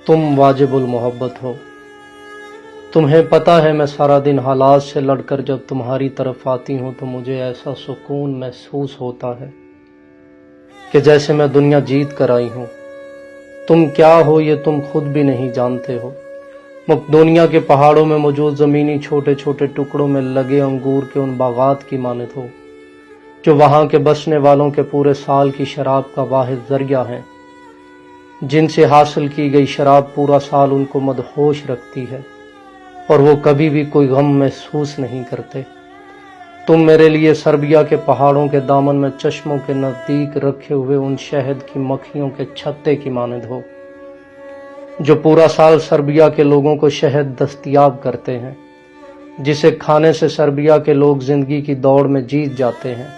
तुम वाजिबुल मोहब्बत हो। तुम्हें पता है मैं सारा दिन हालात से लड़कर जब तुम्हारी तरफ आती हूँ तो मुझे ऐसा सुकून महसूस होता है कि जैसे मैं दुनिया जीत कर आई हूँ। तुम क्या हो ये तुम खुद भी नहीं जानते हो। मकदोनिया के पहाड़ों में मौजूद ज़मीनी छोटे छोटे टुकड़ों में लगे अंगूर के उन बागात की मानद हो जो वहाँ के बसने वालों के पूरे साल की शराब का वाहिद ज़रिया है, जिनसे हासिल की गई शराब पूरा साल उनको मदहोश रखती है और वो कभी भी कोई गम महसूस नहीं करते। तुम मेरे लिए सर्बिया के पहाड़ों के दामन में चश्मों के नज़दीक रखे हुए उन शहद की मक्खियों के छत्ते की मानद हो जो पूरा साल सर्बिया के लोगों को शहद दस्तयाब करते हैं, जिसे खाने से सर्बिया के लोग जिंदगी की दौड़ में जीत जाते हैं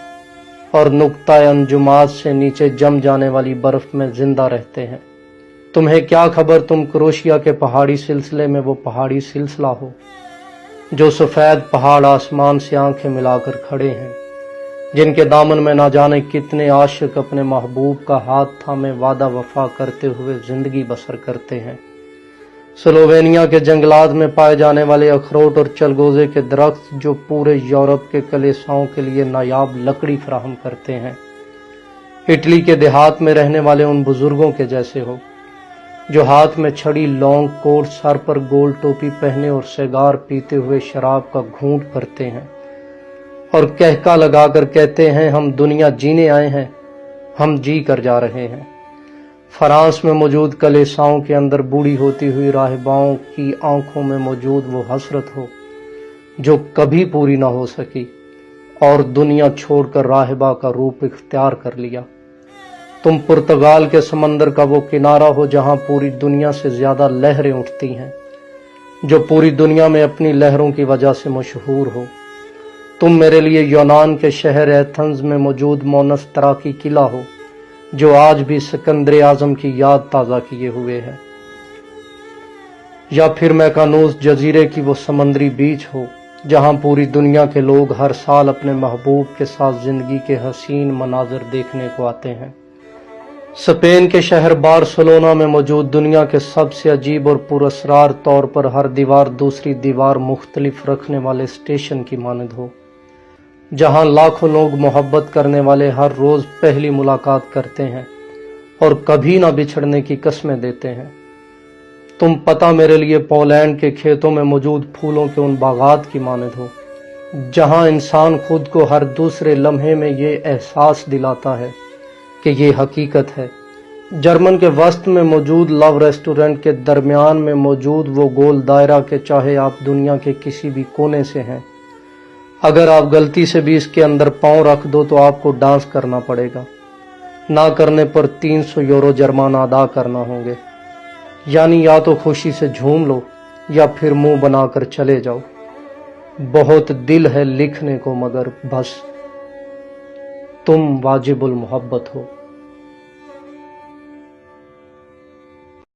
और नुक्ता अंजुमात से नीचे जम जाने वाली बर्फ में जिंदा रहते हैं। तुम्हें क्या खबर तुम क्रोशिया के पहाड़ी सिलसिले में वो पहाड़ी सिलसिला हो जो सफ़ेद पहाड़ आसमान से आंखें मिलाकर खड़े हैं, जिनके दामन में ना जाने कितने आशिक अपने महबूब का हाथ थामे वादा वफा करते हुए जिंदगी बसर करते हैं। स्लोवेनिया के जंगलात में पाए जाने वाले अखरोट और चलगोजे के दरख्त जो पूरे यूरोप के कलेसाओं के लिए नायाब लकड़ी फराहम करते हैं। इटली के देहात में रहने वाले उन बुजुर्गों के जैसे हो जो हाथ में छड़ी, लौंग, कोट, सर पर गोल टोपी पहने और सिगार पीते हुए शराब का घूंट भरते हैं और कहका लगाकर कहते हैं हम दुनिया जीने आए हैं, हम जी कर जा रहे हैं। फ्रांस में मौजूद कलेसाओं के अंदर बूढ़ी होती हुई राहिबाओं की आंखों में मौजूद वो हसरत हो जो कभी पूरी ना हो सकी और दुनिया छोड़कर राहिबा का रूप इख्तियार कर लिया। तुम पुर्तगाल के समंदर का वो किनारा हो जहां पूरी दुनिया से ज्यादा लहरें उठती हैं, जो पूरी दुनिया में अपनी लहरों की वजह से मशहूर हो। तुम मेरे लिए यूनान के शहर एथेंस में मौजूद मोनस्तरा की किला हो जो आज भी सिकंदर आजम की याद ताज़ा किए हुए है, या फिर मैकानूस जजीरे की वो समंदरी बीच हो जहां पूरी दुनिया के लोग हर साल अपने महबूब के साथ जिंदगी के हसीन मनाजर देखने को आते हैं। स्पेन के शहर बार्सिलोना में मौजूद दुनिया के सबसे अजीब और पुरअसरार तौर पर हर दीवार दूसरी दीवार मुख्तलिफ रखने वाले स्टेशन की मानद हो जहां लाखों लोग मोहब्बत करने वाले हर रोज पहली मुलाकात करते हैं और कभी ना बिछड़ने की कस्में देते हैं। तुम पता मेरे लिए पोलैंड के खेतों में मौजूद फूलों के उन बागात की मानद हो जहां इंसान खुद को हर दूसरे लम्हे में ये एहसास दिलाता है कि ये हकीकत है। जर्मन के वस्त में मौजूद लव रेस्टोरेंट के दरमियान में मौजूद वो गोल दायरा के चाहे आप दुनिया के किसी भी कोने से हैं, अगर आप गलती से भी इसके अंदर पांव रख दो तो आपको डांस करना पड़ेगा, ना करने पर 300 यूरो जुर्माना अदा करना होंगे। यानी या तो खुशी से झूम लो या फिर मुंह बनाकर चले जाओ। बहुत दिल है लिखने को मगर बस तुम वाजिबुल मोहब्बत हो।